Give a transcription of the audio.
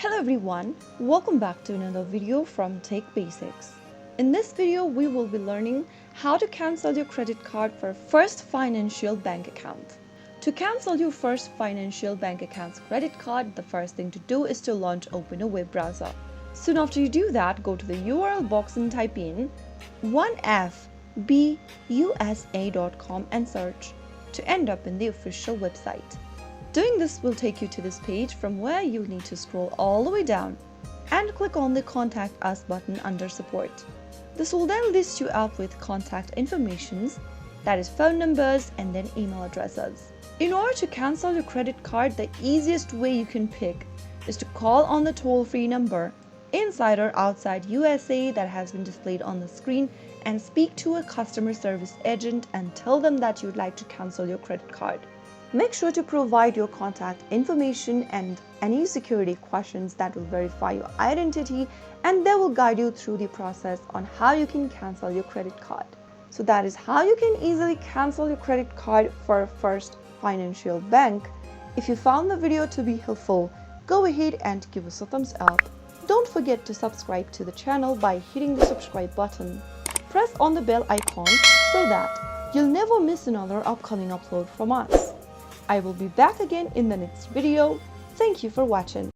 Hello everyone, welcome back to another video from Tech Basics. In this video, we will be learning how to cancel your credit card for First Financial Bank account. To cancel your First Financial Bank account's credit card, the first thing to do is to open a web browser. Soon after you do that, go to the URL box and type in 1fbusa.com and search to end up in the official website. Doing this will take you to this page from where you need to scroll all the way down and click on the Contact Us button under Support. This will then list you up with contact informations, that is phone numbers and then email addresses. In order to cancel your credit card, the easiest way you can pick is to call on the toll-free number inside or outside USA that has been displayed on the screen and speak to a customer service agent and tell them that you'd like to cancel your credit card. Make sure to provide your contact information and any security questions that will verify your identity, and they will guide you through the process on how you can cancel your credit card. So that is how you can easily cancel your credit card for First Financial Bank. If you found the video to be helpful, go ahead and give us a thumbs up. Don't forget to subscribe to the channel by hitting the subscribe button. Press on the bell icon so that you'll never miss another upcoming upload from us. I will be back again in the next video. Thank you for watching.